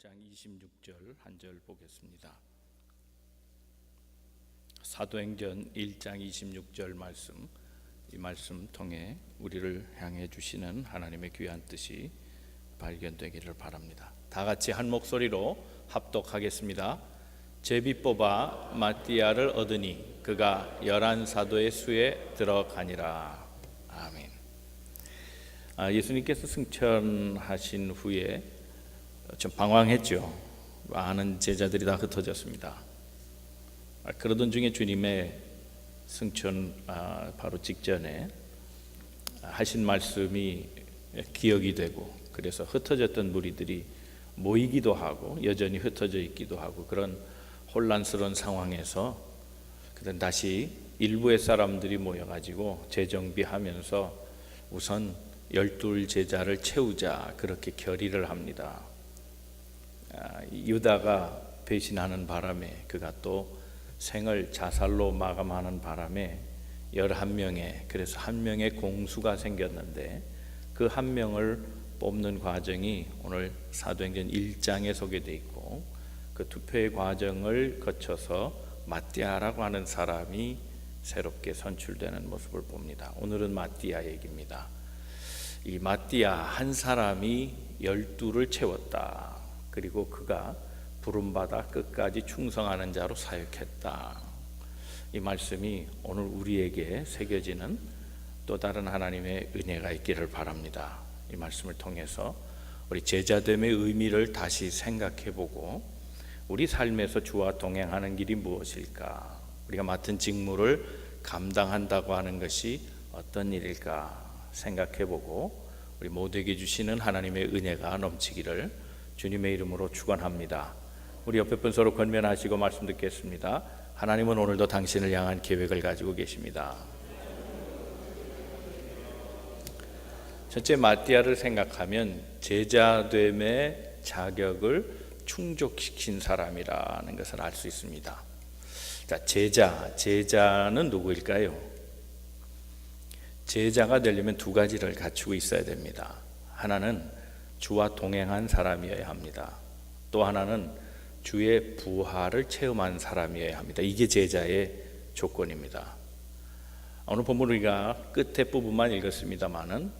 1장 26절 한 절 보겠습니다. 사도행전 1장 26절 말씀, 이 말씀 통해 우리를 향해 주시는 하나님의 귀한 뜻이 발견되기를 바랍니다. 다 같이 한 목소리로 합독하겠습니다. 제비 뽑아 마띠아를 얻으니 그가 11사도의 수에 들어가니라. 아멘. 예수님께서 승천하신 후에 좀 방황했죠. 많은 제자들이 다 흩어졌습니다. 그러던 중에 주님의 승천 바로 직전에 하신 말씀이 기억이 되고, 그래서 흩어졌던 무리들이 모이기도 하고 여전히 흩어져 있기도 하고, 그런 혼란스러운 상황에서 그때 다시 일부의 사람들이 모여가지고 재정비하면서 우선 12 제자를 채우자, 그렇게 결의를 합니다. 유다가 배신하는 바람에, 그가 또 생을 자살로 마감하는 바람에 11명의, 그래서 한 명의 공수가 생겼는데, 그 한 명을 뽑는 과정이 오늘 사도행전 1장에 소개되어 있고, 그 투표의 과정을 거쳐서 마띠아라고 하는 사람이 새롭게 선출되는 모습을 봅니다. 오늘은 마띠아 얘기입니다. 이 마띠아 한 사람이 12를 채웠다. 그리고 그가 부름받아 끝까지 충성하는 자로 사역했다. 이 말씀이 오늘 우리에게 새겨지는 또 다른 하나님의 은혜가 있기를 바랍니다. 이 말씀을 통해서 우리 제자됨의 의미를 다시 생각해보고, 우리 삶에서 주와 동행하는 길이 무엇일까? 우리가 맡은 직무를 감당한다고 하는 것이 어떤 일일까 생각해보고, 우리 모두에게 주시는 하나님의 은혜가 넘치기를 주님의 이름으로 축원합니다. 우리 옆에 분 서로 권면하시고 말씀 듣겠습니다. 하나님은 오늘도 당신을 향한 계획을 가지고 계십니다. 첫째, 마띠아를 생각하면 제자됨의 자격을 충족시킨 사람이라는 것을 알 수 있습니다. 자, 제자는 누구일까요? 제자가 되려면 두 가지를 갖추고 있어야 됩니다. 하나는 주와 동행한 사람이어야 합니다. 또 하나는 주의 부활을 체험한 사람이어야 합니다. 이게 제자의 조건입니다. 오늘 본문 우리가 끝에 부분만 읽었습니다만은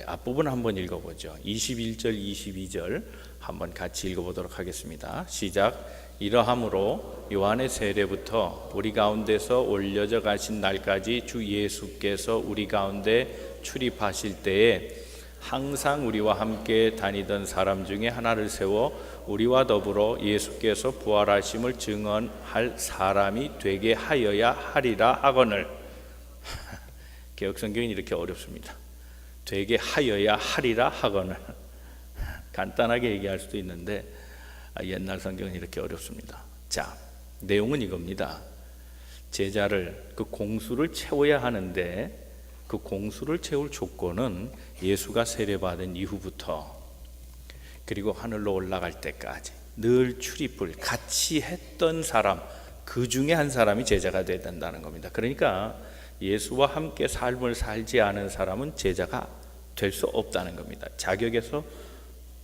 앞부분 한번 읽어보죠. 21절 22절 한번 같이 읽어보도록 하겠습니다. 시작. 이러함으로 요한의 세례부터 우리 가운데서 올려져 가신 날까지 주 예수께서 우리 가운데 출입하실 때에 항상 우리와 함께 다니던 사람 중에 하나를 세워 우리와 더불어 예수께서 부활하심을 증언할 사람이 되게 하여야 하리라 하거늘. 개역성경이 이렇게 어렵습니다. 되게 하여야 하리라 하거늘. 간단하게 얘기할 수도 있는데 옛날 성경은 이렇게 어렵습니다. 자, 내용은 이겁니다. 제자를, 그 공수를 채워야 하는데, 그 공수를 채울 조건은 예수가 세례받은 이후부터 그리고 하늘로 올라갈 때까지 늘 출입을 같이 했던 사람, 그 중에 한 사람이 제자가 되어야 된다는 겁니다. 그러니까 예수와 함께 삶을 살지 않은 사람은 제자가 될 수 없다는 겁니다. 자격에서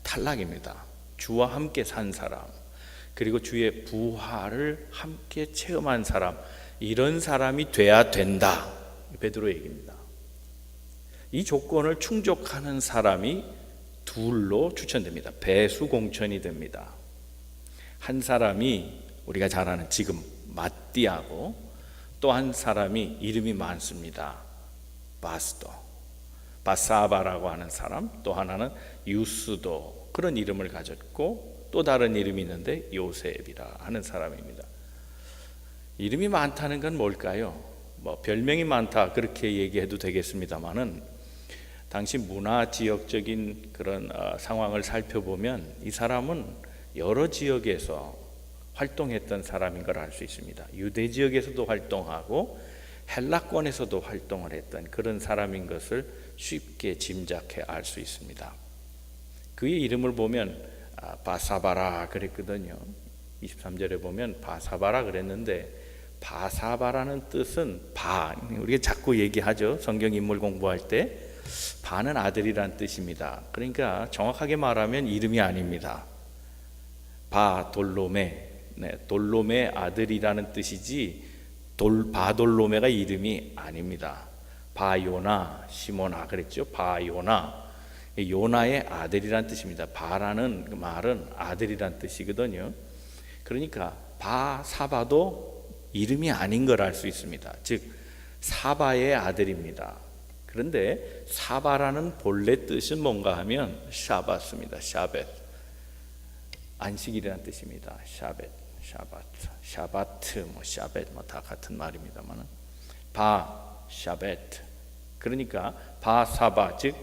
탈락입니다. 주와 함께 산 사람, 그리고 주의 부활을 함께 체험한 사람, 이런 사람이 돼야 된다. 베드로 얘기입니다. 이 조건을 충족하는 사람이 둘로 추천됩니다. 배수공천이 됩니다. 한 사람이 우리가 잘 아는 지금 마띠아고, 또 한 사람이 이름이 많습니다. 바사바라고 하는 사람, 또 하나는 유스도, 그런 이름을 가졌고, 또 다른 이름이 있는데 요셉이라 하는 사람입니다. 이름이 많다는 건 뭘까요? 별명이 많다 그렇게 얘기해도 되겠습니다만은, 당시 문화 지역적인 그런 상황을 살펴보면 이 사람은 여러 지역에서 활동했던 사람인 걸 알 수 있습니다. 유대 지역에서도 활동하고 헬라권에서도 활동을 했던 그런 사람인 것을 쉽게 짐작해 알 수 있습니다. 그의 이름을 보면 바사바라 그랬거든요. 23절에 보면 바사바라 그랬는데, 바사바라는 뜻은 우리가 자꾸 얘기하죠. 성경 인물 공부할 때 바는 아들이란 뜻입니다. 그러니까 정확하게 말하면 이름이 아닙니다. 바돌로메, 돌로메 아들이라는 뜻이지 바돌로메가 이름이 아닙니다. 바요나, 시모나 그랬죠. 바요나, 요나의 아들이란 뜻입니다. 바라는 말은 아들이란 뜻이거든요. 그러니까 바사바도 이름이 아닌 걸 알 수 있습니다. 즉 사바의 아들입니다. 그런데 사바라는 본래 뜻은 뭔가 하면 샤바스입니다. 샤벳, 안식일이라는 뜻입니다. 샤벳, 샤바트, 샤바트, 샤벳 다 같은 말입니다만 샤벳, 그러니까 바사바, 즉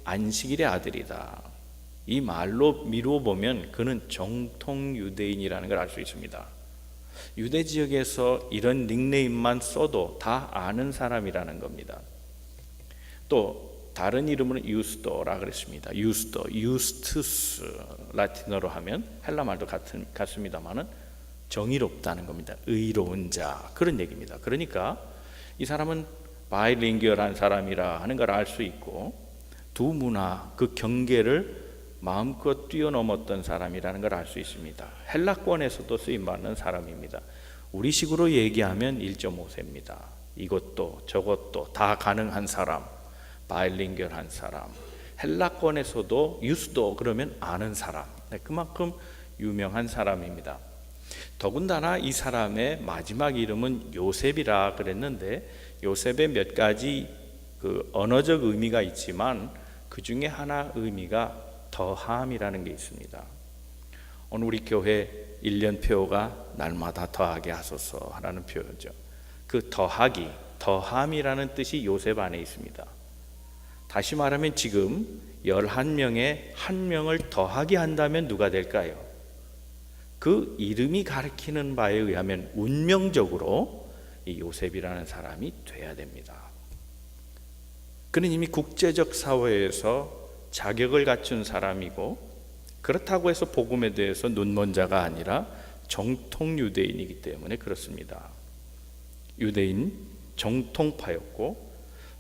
안식일의 아들이다. 이 말로 미루어 보면 그는 정통 유대인이라는 걸 알 수 있습니다. 유대 지역에서 이런 닉네임만 써도 다 아는 사람이라는 겁니다. 또 다른 이름으로 유스도라 그랬습니다. 유스도, 유스투스, 라틴어로 하면 헬라 말도 같습니다만은 정의롭다는 겁니다. 의로운 자, 그런 얘기입니다. 그러니까 이 사람은 바이링구얼한 사람이라 하는 걸 알 수 있고, 두 문화 그 경계를 마음껏 뛰어넘었던 사람이라는 걸 알 수 있습니다. 헬라권에서도 쓰임받는 사람입니다. 우리식으로 얘기하면 1.5세입니다. 이것도 저것도 다 가능한 사람, 바일링결한 사람. 헬라권에서도 유스도 그러면 아는 사람, 그만큼 유명한 사람입니다. 더군다나 이 사람의 마지막 이름은 요셉이라 그랬는데, 요셉의 몇 가지 그 언어적 의미가 있지만 그 중에 하나 의미가 더함이라는 게 있습니다. 오늘 우리 교회 1년 표가 날마다 더하게 하소서 하라는 표죠. 그 더함이라는 뜻이 요셉 안에 있습니다. 다시 말하면 지금 11명에 한 명을 더하게 한다면 누가 될까요? 그 이름이 가리키는 바에 의하면 운명적으로 이 요셉이라는 사람이 돼야 됩니다. 그는 이미 국제적 사회에서 자격을 갖춘 사람이고, 그렇다고 해서 복음에 대해서 눈먼 자가 아니라 정통 유대인이기 때문에 그렇습니다. 유대인 정통파였고,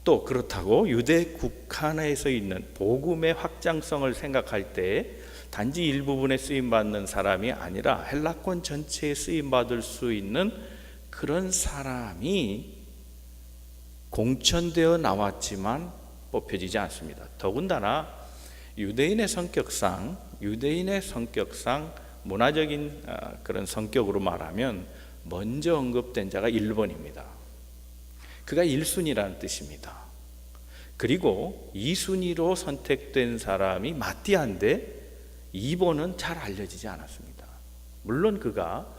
또 그렇다고 유대 국한에서 있는 복음의 확장성을 생각할 때 단지 일부분에 쓰임받는 사람이 아니라 헬라권 전체에 쓰임받을 수 있는 그런 사람이 공천되어 나왔지만 뽑혀지지 않습니다. 더군다나 유대인의 성격상 문화적인 그런 성격으로 말하면 먼저 언급된 자가 1번입니다. 그가 1순위라는 뜻입니다. 그리고 2순위로 선택된 사람이 마띠아인데 2번은 잘 알려지지 않았습니다. 물론 그가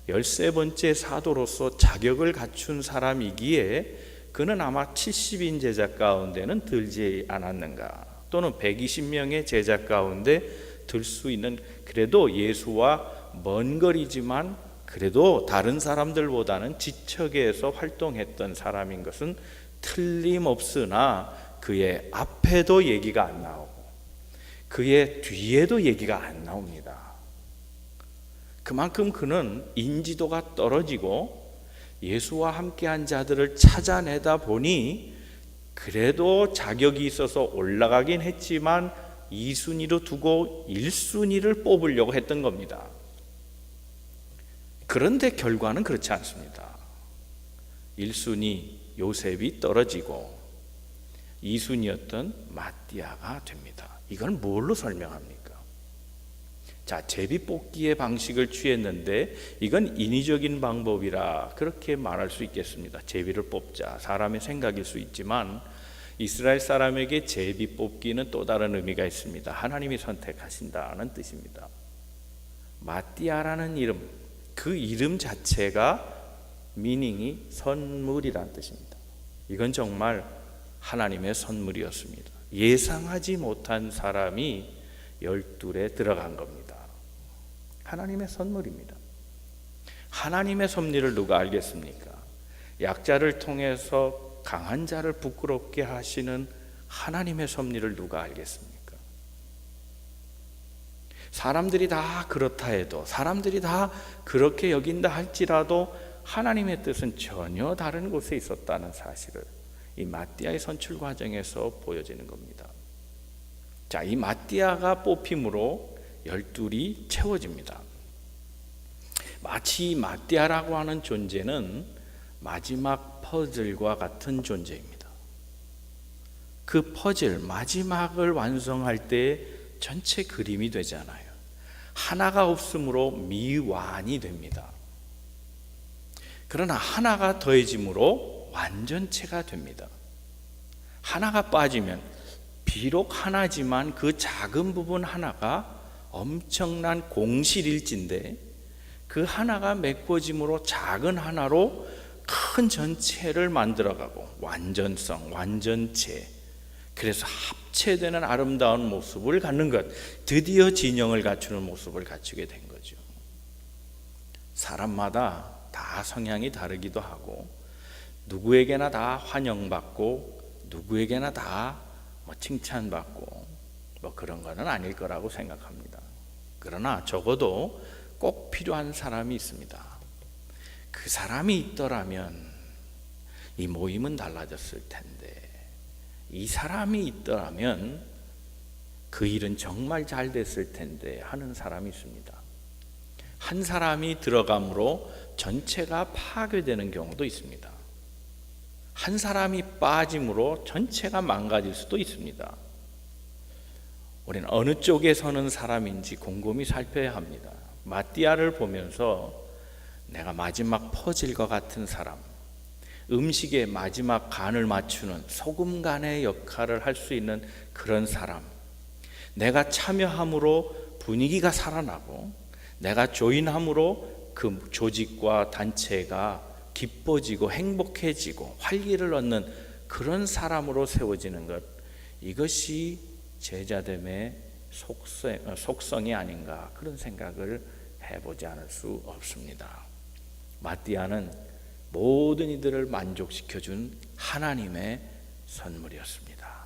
13번째 사도로서 자격을 갖춘 사람이기에 그는 아마 70인 제자 가운데는 들지 않았는가, 또는 120명의 제자 가운데 들 수 있는, 그래도 예수와 먼 거리지만 그래도 다른 사람들보다는 지척에서 활동했던 사람인 것은 틀림없으나 그의 앞에도 얘기가 안 나오고 그의 뒤에도 얘기가 안 나옵니다. 그만큼 그는 인지도가 떨어지고 예수와 함께한 자들을 찾아내다 보니 그래도 자격이 있어서 올라가긴 했지만 2순위로 두고 1순위를 뽑으려고 했던 겁니다. 그런데 결과는 그렇지 않습니다. 1순위 요셉이 떨어지고 2순위였던 마띠아가 됩니다. 이걸 뭘로 설명합니까? 자, 제비뽑기의 방식을 취했는데 이건 인위적인 방법이라 그렇게 말할 수 있겠습니다. 제비를 뽑자, 사람의 생각일 수 있지만 이스라엘 사람에게 제비뽑기는 또 다른 의미가 있습니다. 하나님이 선택하신다는 뜻입니다. 마띠아라는 이름, 그 이름 자체가 미닝이 선물이라는 뜻입니다. 이건 정말 하나님의 선물이었습니다. 예상하지 못한 사람이 12에 들어간 겁니다. 하나님의 선물입니다. 하나님의 섭리를 누가 알겠습니까? 약자를 통해서 강한 자를 부끄럽게 하시는 하나님의 섭리를 누가 알겠습니까? 사람들이 다 그렇다 해도, 사람들이 다 그렇게 여긴다 할지라도 하나님의 뜻은 전혀 다른 곳에 있었다는 사실을 이 마띠아의 선출 과정에서 보여지는 겁니다. 자, 이 마띠아가 뽑힘으로 12이 채워집니다. 마치 마띠아라고 하는 존재는 마지막 퍼즐과 같은 존재입니다. 그 퍼즐 마지막을 완성할 때 전체 그림이 되잖아요. 하나가 없으므로 미완이 됩니다. 그러나 하나가 더해짐으로 완전체가 됩니다. 하나가 빠지면 비록 하나지만 그 작은 부분 하나가 엄청난 공실일진데 그 하나가 메꿔짐으로 작은 하나로 큰 전체를 만들어가고 완전성, 완전체, 그래서 합체되는 아름다운 모습을 갖는 것, 드디어 진영을 갖추는 모습을 갖추게 된 거죠. 사람마다 다 성향이 다르기도 하고 누구에게나 다 환영받고 누구에게나 다 칭찬받고 그런 거는 아닐 거라고 생각합니다. 그러나 적어도 꼭 필요한 사람이 있습니다. 그 사람이 있더라면 이 모임은 달라졌을 텐데, 이 사람이 있더라면 그 일은 정말 잘 됐을 텐데 하는 사람이 있습니다. 한 사람이 들어감으로 전체가 파괴되는 경우도 있습니다. 한 사람이 빠짐으로 전체가 망가질 수도 있습니다. 우리는 어느 쪽에 서는 사람인지 곰곰이 살펴야 합니다. 마띠아를 보면서 내가 마지막 퍼즐과 같은 사람, 음식의 마지막 간을 맞추는 소금 간의 역할을 할 수 있는 그런 사람, 내가 참여함으로 분위기가 살아나고 내가 조인함으로 그 조직과 단체가 기뻐지고 행복해지고 활기를 얻는 그런 사람으로 세워지는 것, 이것이 제자됨의 속성이 아닌가, 그런 생각을 해보지 않을 수 없습니다. 마띠아는 모든 이들을 만족시켜준 하나님의 선물이었습니다.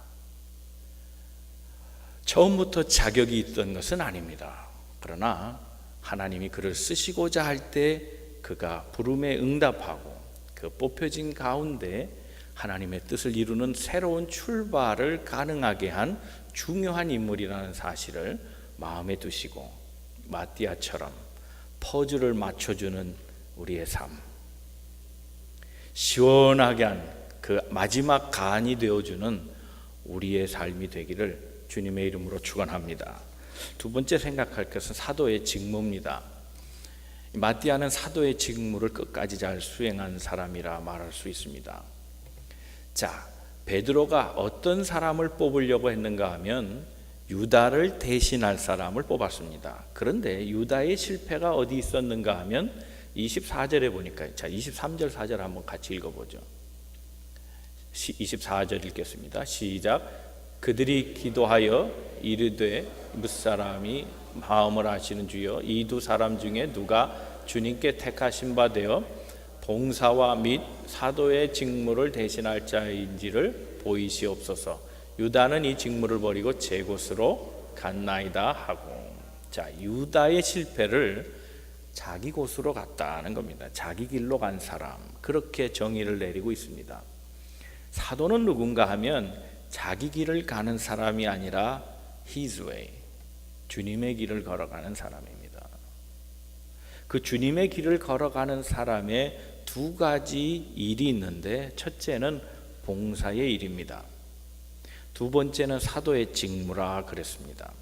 처음부터 자격이 있던 것은 아닙니다. 그러나 하나님이 그를 쓰시고자 할 때 그가 부름에 응답하고 그 뽑혀진 가운데 하나님의 뜻을 이루는 새로운 출발을 가능하게 한 중요한 인물이라는 사실을 마음에 두시고 마띠아처럼 퍼즐을 맞춰주는 우리의 삶, 시원하게 한 그 마지막 간이 되어주는 우리의 삶이 되기를 주님의 이름으로 축원합니다. 두 번째 생각할 것은 사도의 직무입니다. 마띠아는 사도의 직무를 끝까지 잘 수행한 사람이라 말할 수 있습니다. 자, 베드로가 어떤 사람을 뽑으려고 했는가 하면 유다를 대신할 사람을 뽑았습니다. 그런데 유다의 실패가 어디 있었는가 하면 24절에 보니까, 자 23절 4절 한번 같이 읽어보죠. 24절 읽겠습니다. 시작. 그들이 기도하여 이르되 무사람이 마음을 아시는 주여, 이 두 사람 중에 누가 주님께 택하신 바 되어 봉사와 및 사도의 직무를 대신할 자인지를 보이시옵소서. 유다는 이 직무를 버리고 제 곳으로 갔나이다 하고, 자 유다의 실패를 자기 곳으로 갔다는 겁니다. 자기 길로 간 사람, 그렇게 정의를 내리고 있습니다. 사도는 누군가 하면 자기 길을 가는 사람이 아니라 His way, 주님의 길을 걸어가는 사람입니다. 그 주님의 길을 걸어가는 사람의 두 가지 일이 있는데, 첫째는 봉사의 일입니다. 두 번째는 사도의 직무라 그랬습니다.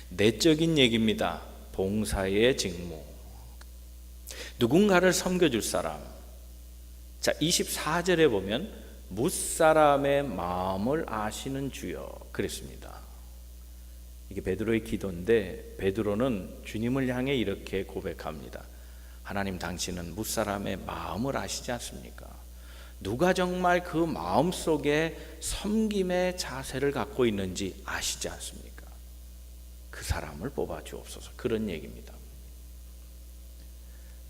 내적인 얘기입니다. 봉사의 직무, 누군가를 섬겨줄 사람. 자 24절에 보면 무사람의 마음을 아시는 주여 그랬습니다. 이게 베드로의 기도인데, 베드로는 주님을 향해 이렇게 고백합니다. 하나님, 당신은 무사람의 마음을 아시지 않습니까? 누가 정말 그 마음 속에 섬김의 자세를 갖고 있는지 아시지 않습니까? 그 사람을 뽑아 주옵소서, 그런 얘기입니다.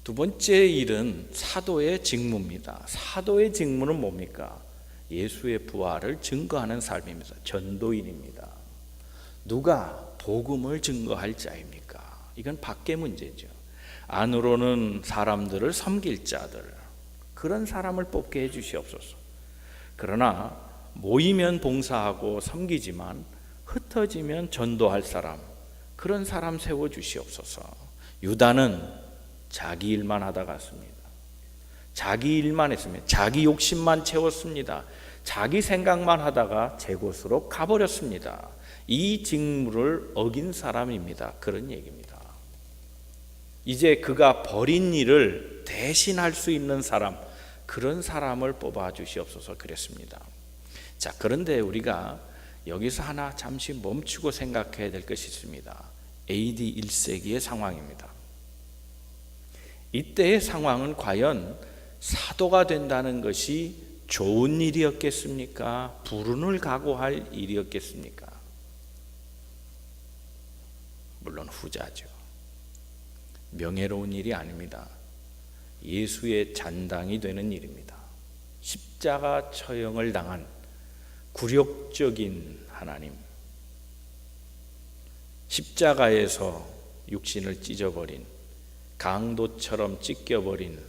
두 번째 일은 사도의 직무입니다. 사도의 직무는 뭡니까? 예수의 부활을 증거하는 삶입니다. 전도인입니다. 누가 복음을 증거할 자입니까? 이건 밖의 문제죠. 안으로는 사람들을 섬길 자들, 그런 사람을 뽑게 해주시옵소서. 그러나 모이면 봉사하고 섬기지만 흩어지면 전도할 사람, 그런 사람 세워주시옵소서. 유다는 자기 일만 하다 갔습니다. 자기 일만 했습니다. 자기 욕심만 채웠습니다. 자기 생각만 하다가 제 곳으로 가버렸습니다. 이 직무를 어긴 사람입니다. 그런 얘기입니다. 이제 그가 버린 일을 대신할 수 있는 사람, 그런 사람을 뽑아 주시옵소서 그랬습니다. 자, 그런데 우리가 여기서 하나 잠시 멈추고 생각해야 될 것이 있습니다. AD 1세기의 상황입니다. 이때의 상황은 과연 사도가 된다는 것이 좋은 일이었겠습니까? 불운을 각오할 일이었겠습니까? 물론 후자죠. 명예로운 일이 아닙니다. 예수의 잔당이 되는 일입니다. 십자가 처형을 당한 굴욕적인 하나님, 십자가에서 육신을 찢어버린, 강도처럼 찢겨버린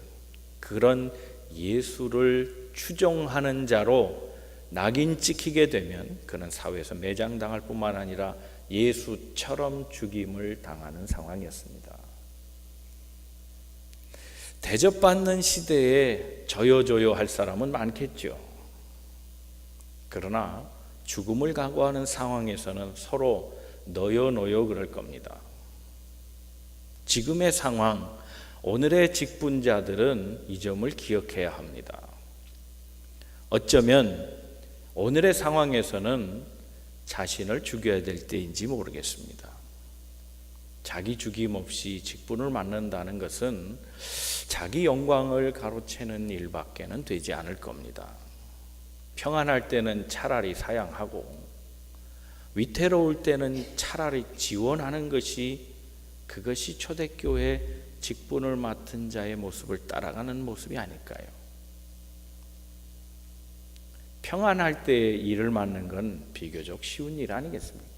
그런 예수를 추종하는 자로 낙인 찍히게 되면 그는 사회에서 매장당할 뿐만 아니라 예수처럼 죽임을 당하는 상황이었습니다. 대접받는 시대에 저요저요 할 사람은 많겠죠. 그러나 죽음을 각오하는 상황에서는 서로 너요 그럴 겁니다. 지금의 상황, 오늘의 직분자들은 이 점을 기억해야 합니다. 어쩌면 오늘의 상황에서는 자신을 죽여야 될 때인지 모르겠습니다. 자기 죽임 없이 직분을 맡는다는 것은 자기 영광을 가로채는 일밖에는 되지 않을 겁니다. 평안할 때는 차라리 사양하고 위태로울 때는 차라리 지원하는 것이, 그것이 초대교회 직분을 맡은 자의 모습을 따라가는 모습이 아닐까요? 평안할 때 일을 맡는 건 비교적 쉬운 일 아니겠습니까?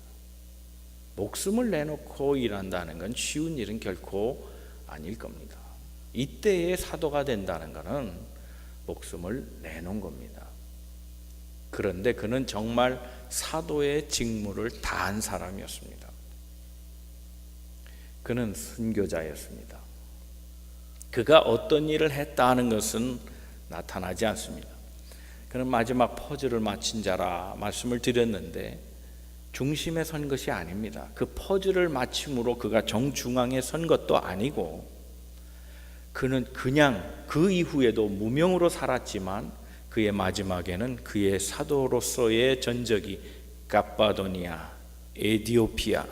목숨을 내놓고 일한다는 건 쉬운 일은 결코 아닐 겁니다. 이때의 사도가 된다는 것은 목숨을 내놓은 겁니다. 그런데 그는 정말 사도의 직무를 다한 사람이었습니다. 그는 선교자였습니다. 그가 어떤 일을 했다 하는 것은 나타나지 않습니다. 그는 마지막 퍼즐을 마친 자라 말씀을 드렸는데 중심에 선 것이 아닙니다. 그 퍼즐을 마침으로 그가 정중앙에 선 것도 아니고, 그는 그냥 그 이후에도 무명으로 살았지만 그의 마지막에는 그의 사도로서의 전적이 갑바도니아, 에디오피아,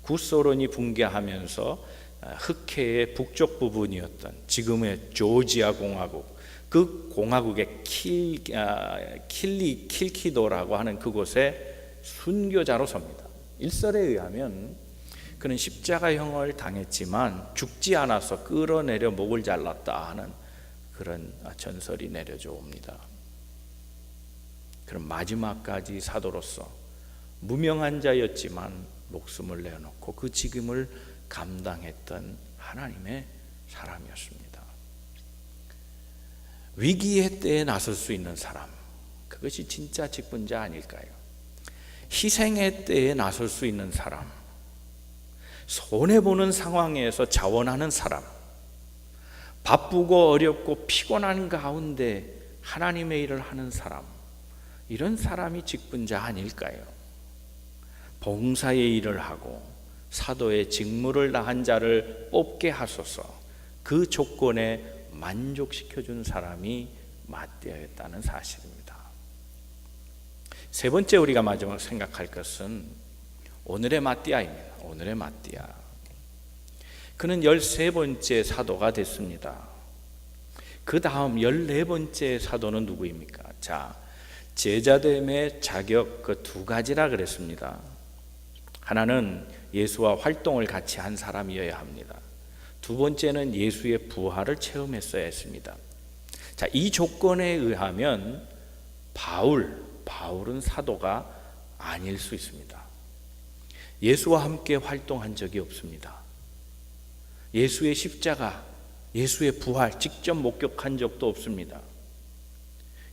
구소론이 붕괴하면서 흑해의 북쪽 부분이었던 지금의 조지아 공화국, 그 공화국의 킬키도라고 하는 그곳에 순교자로 섭니다. 일설에 의하면 그는 십자가형을 당했지만 죽지 않아서 끌어내려 목을 잘랐다 하는 그런 전설이 내려져 옵니다. 그럼 마지막까지 사도로서 무명한 자였지만 목숨을 내어놓고 그 직임을 감당했던 하나님의 사람이었습니다. 위기의 때에 나설 수 있는 사람, 그것이 진짜 직분자 아닐까요? 희생의 때에 나설 수 있는 사람, 손해보는 상황에서 자원하는 사람, 바쁘고 어렵고 피곤한 가운데 하나님의 일을 하는 사람, 이런 사람이 직분자 아닐까요? 봉사의 일을 하고 사도의 직무를 다한 자를 뽑게 하소서, 그 조건에 만족시켜준 사람이 마띠아였다는 사실입니다. 세 번째 우리가 마지막 생각할 것은 오늘의 마띠아입니다. 오늘의 마띠아. 그는 13번째 사도가 됐습니다. 그 다음 14번째 사도는 누구입니까? 자, 제자됨의 자격 그 두 가지라 그랬습니다. 하나는 예수와 활동을 같이 한 사람이어야 합니다. 두 번째는 예수의 부활을 체험했어야 했습니다. 자, 이 조건에 의하면 바울은 사도가 아닐 수 있습니다. 예수와 함께 활동한 적이 없습니다. 예수의 십자가, 예수의 부활 직접 목격한 적도 없습니다.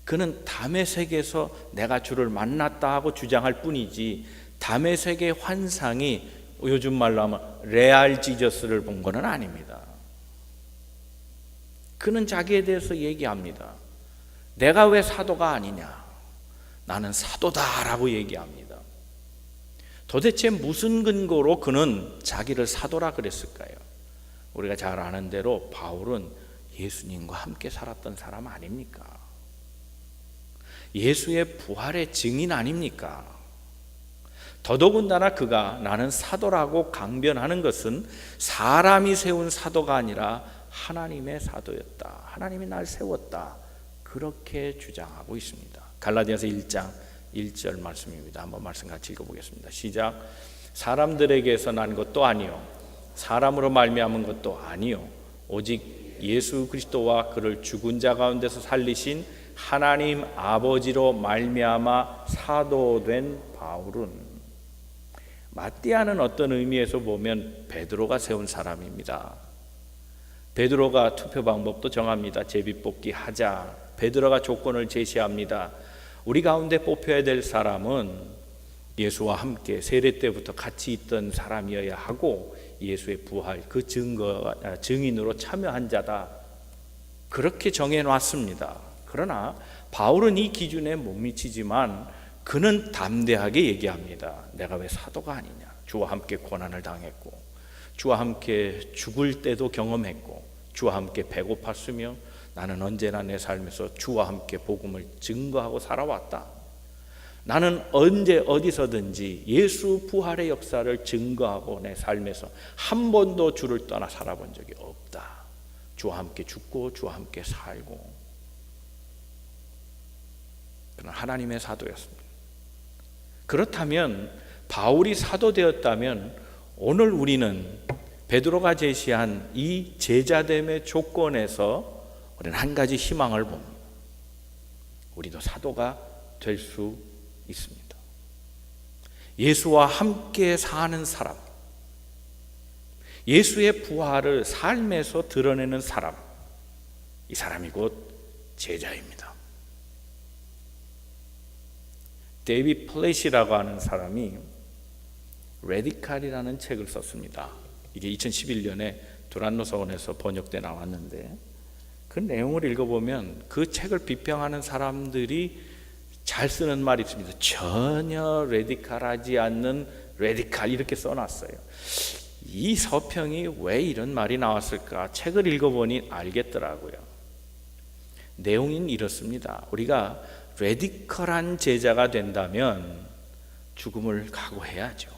그는 다메섹에서 내가 주를 만났다 하고 주장할 뿐이지 다메섹의 환상이 요즘 말로 하면 레알 지저스를 본 것은 아닙니다. 그는 자기에 대해서 얘기합니다. 내가 왜 사도가 아니냐? 나는 사도다라고 얘기합니다. 도대체 무슨 근거로 그는 자기를 사도라 그랬을까요? 우리가 잘 아는 대로 바울은 예수님과 함께 살았던 사람 아닙니까? 예수의 부활의 증인 아닙니까? 더더군다나 그가 나는 사도라고 강변하는 것은 사람이 세운 사도가 아니라 하나님의 사도였다. 하나님이 날 세웠다. 그렇게 주장하고 있습니다. 갈라디아서 1장 1절 말씀입니다. 한번 말씀 같이 읽어보겠습니다. 시작. 사람들에게서 난 것도 아니요 사람으로 말미암은 것도 아니요 오직 예수 그리스도와 그를 죽은 자 가운데서 살리신 하나님 아버지로 말미암아 사도된 바울은, 마띠아는 어떤 의미에서 보면 베드로가 세운 사람입니다. 베드로가 투표 방법도 정합니다. 제비뽑기 하자. 베드로가 조건을 제시합니다. 우리 가운데 뽑혀야 될 사람은 예수와 함께 세례 때부터 같이 있던 사람이어야 하고 예수의 부활 그 증인으로 참여한 자다. 그렇게 정해놨습니다. 그러나 바울은 이 기준에 못 미치지만 그는 담대하게 얘기합니다. 내가 왜 사도가 아니냐? 주와 함께 고난을 당했고 주와 함께 죽을 때도 경험했고 주와 함께 배고팠으며 나는 언제나 내 삶에서 주와 함께 복음을 증거하고 살아왔다. 나는 언제 어디서든지 예수 부활의 역사를 증거하고 내 삶에서 한 번도 주를 떠나 살아본 적이 없다. 주와 함께 죽고 주와 함께 살고. 그는 하나님의 사도였습니다. 그렇다면 바울이 사도 되었다면 오늘 우리는 베드로가 제시한 이 제자됨의 조건에서 우리는 한 가지 희망을 봅니다. 우리도 사도가 될 수 있습니다. 예수와 함께 사는 사람, 예수의 부활을 삶에서 드러내는 사람, 이 사람이 곧 제자입니다. 데이비드 플랫이라고 하는 사람이 레디칼이라는 책을 썼습니다. 이게 2011년에 두란노 서원에서 번역돼 나왔는데 그 내용을 읽어보면 그 책을 비평하는 사람들이 잘 쓰는 말이 있습니다. 전혀 레디칼하지 않는 레디칼 이렇게 써놨어요. 이 서평이 왜 이런 말이 나왔을까? 책을 읽어보니 알겠더라고요. 내용은 이렇습니다. 우리가 레디컬한 제자가 된다면 죽음을 각오해야죠.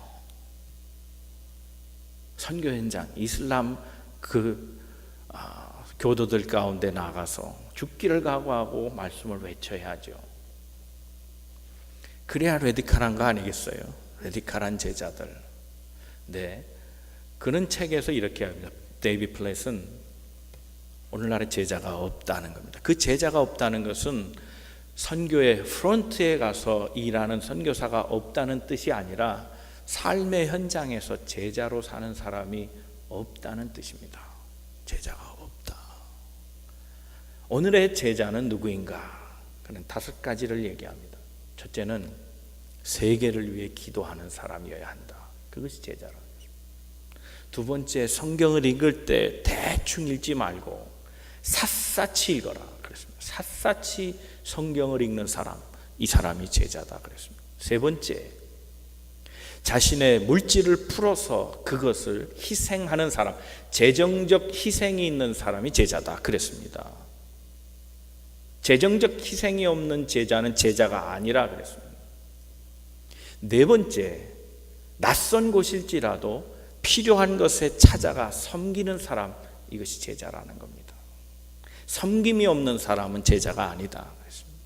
선교 현장, 이슬람 교도들 가운데 나가서 죽기를 각오하고 말씀을 외쳐야죠. 그래야 레디컬한 거 아니겠어요? 레디컬한 제자들. 네, 그런 책에서 이렇게 합니다. 데이비드 플랫은 오늘날의 제자가 없다는 겁니다. 그 제자가 없다는 것은 선교의 프론트에 가서 일하는 선교사가 없다는 뜻이 아니라 삶의 현장에서 제자로 사는 사람이 없다는 뜻입니다. 제자가 없다. 오늘의 제자는 누구인가? 그는 5가지를 얘기합니다. 첫째는 세계를 위해 기도하는 사람이어야 한다. 그것이 제자라. 두 번째, 성경을 읽을 때 대충 읽지 말고 샅샅이 읽어라 그랬습니다. 샅샅이 성경을 읽는 사람, 이 사람이 제자다 그랬습니다. 세 번째, 자신의 물질을 풀어서 그것을 희생하는 사람, 재정적 희생이 있는 사람이 제자다 그랬습니다. 재정적 희생이 없는 제자는 제자가 아니라 그랬습니다. 네 번째, 낯선 곳일지라도 필요한 것에 찾아가 섬기는 사람, 이것이 제자라는 겁니다. 섬김이 없는 사람은 제자가 아니다 그랬습니다.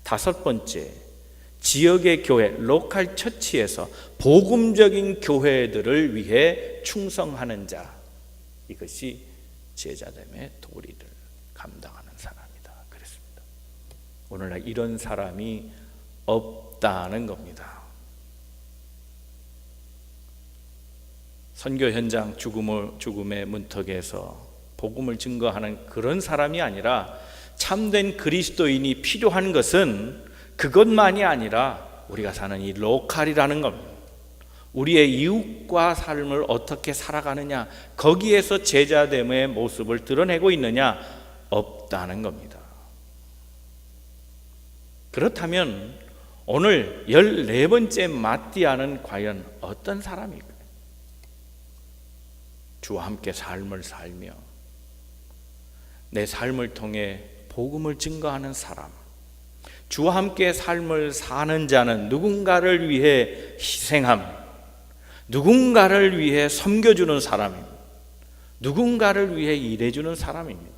5번째, 지역의 교회, 로컬 처치에서 복음적인 교회들을 위해 충성하는 자, 이것이 제자됨의 도리를 감당하는 사람이다 그랬습니다. 오늘날 이런 사람이 없다는 겁니다. 선교 현장 죽음의 문턱에서 복음을 증거하는 그런 사람이 아니라 참된 그리스도인이 필요한 것은 그것만이 아니라 우리가 사는 이 로컬이라는 겁니다. 우리의 이웃과 삶을 어떻게 살아가느냐, 거기에서 제자됨의 모습을 드러내고 있느냐, 없다는 겁니다. 그렇다면 오늘 14번째 마띠아는 과연 어떤 사람일까요? 주와 함께 삶을 살며 내 삶을 통해 복음을 증거하는 사람, 주와 함께 삶을 사는 자는 누군가를 위해 희생함, 누군가를 위해 섬겨주는 사람입니다. 누군가를 위해 일해주는 사람입니다.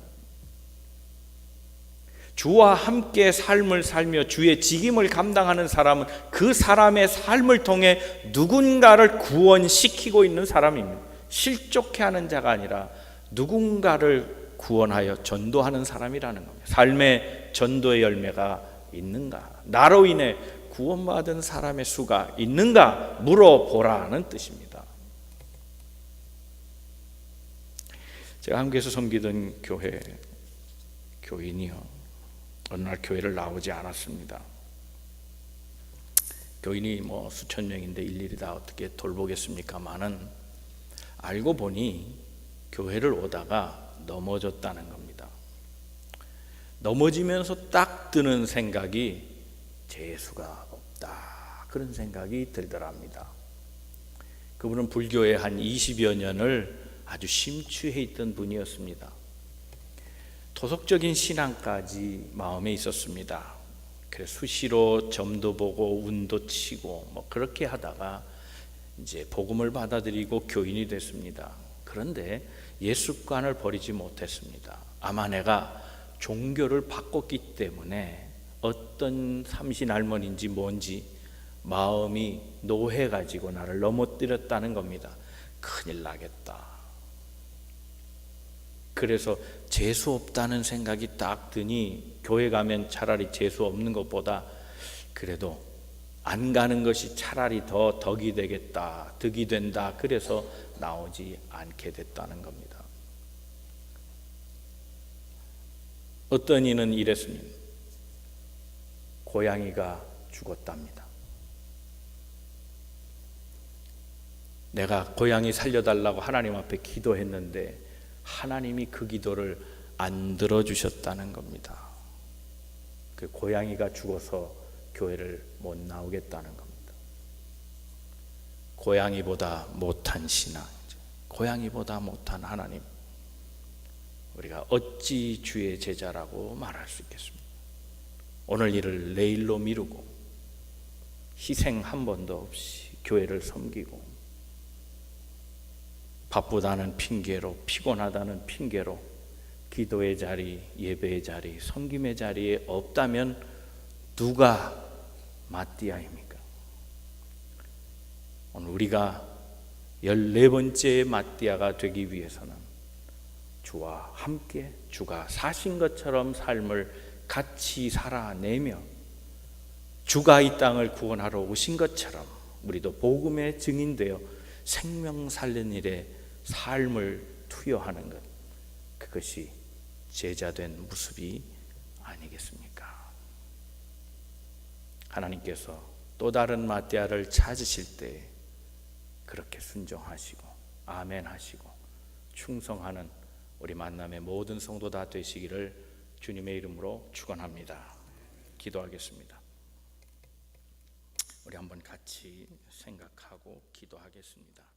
주와 함께 삶을 살며 주의 직임을 감당하는 사람은 그 사람의 삶을 통해 누군가를 구원시키고 있는 사람입니다. 실족해 하는 자가 아니라 누군가를 구원하여 전도하는 사람이라는 겁니다. 삶의 전도의 열매가 있는가? 나로 인해 구원받은 사람의 수가 있는가? 물어보라는 뜻입니다. 제가 한국에서 섬기던 교회 교인이요, 어느 날 교회를 나오지 않았습니다. 교인이 수천 명인데 일일이 다 어떻게 돌보겠습니까마는 알고 보니 교회를 오다가 넘어졌다는 겁니다. 넘어지면서 딱 드는 생각이 재수가 없다, 그런 생각이 들더랍니다. 그분은 불교에 한 20여 년을 아주 심취해 있던 분이었습니다. 토속적인 신앙까지 마음에 있었습니다. 그래서 수시로 점도 보고 운도 치고 그렇게 하다가 이제 복음을 받아들이고 교인이 됐습니다. 그런데 옛 습관을 버리지 못했습니다. 아마 내가 종교를 바꿨기 때문에 어떤 삼신 할머니인지 뭔지 마음이 노해가지고 나를 넘어뜨렸다는 겁니다. 큰일 나겠다. 그래서 재수 없다는 생각이 딱 드니 교회 가면 차라리 재수 없는 것보다 그래도 안 가는 것이 차라리 더 덕이 되겠다, 득이 된다, 그래서 나오지 않게 됐다는 겁니다. 어떤 이는 이랬습니다. 고양이가 죽었답니다. 내가 고양이 살려달라고 하나님 앞에 기도했는데 하나님이 그 기도를 안 들어주셨다는 겁니다. 그 고양이가 죽어서 교회를 못 나오겠다는 겁니다. 고양이보다 못한 신앙, 고양이보다 못한 하나님, 우리가 어찌 주의 제자라고 말할 수 있겠습니까? 오늘 일을 내일로 미루고 희생 한 번도 없이 교회를 섬기고 바쁘다는 핑계로, 피곤하다는 핑계로 기도의 자리, 예배의 자리, 섬김의 자리에 없다면 누가 마띠아입니까? 오늘 우리가 14번째 마띠아가 되기 위해서는 주와 함께 주가 사신 것처럼 삶을 같이 살아내며 주가 이 땅을 구원하러 오신 것처럼 우리도 복음의 증인되어 생명 살리는 일에 삶을 투여하는 것, 그것이 제자된 모습이 아니겠습니까? 하나님께서 또 다른 마띠아를 찾으실 때 그렇게 순종하시고 아멘 하시고 충성하는 우리 만남의 모든 성도 다 되시기를 주님의 이름으로 축원합니다. 기도하겠습니다. 우리 한번 같이 생각하고 기도하겠습니다.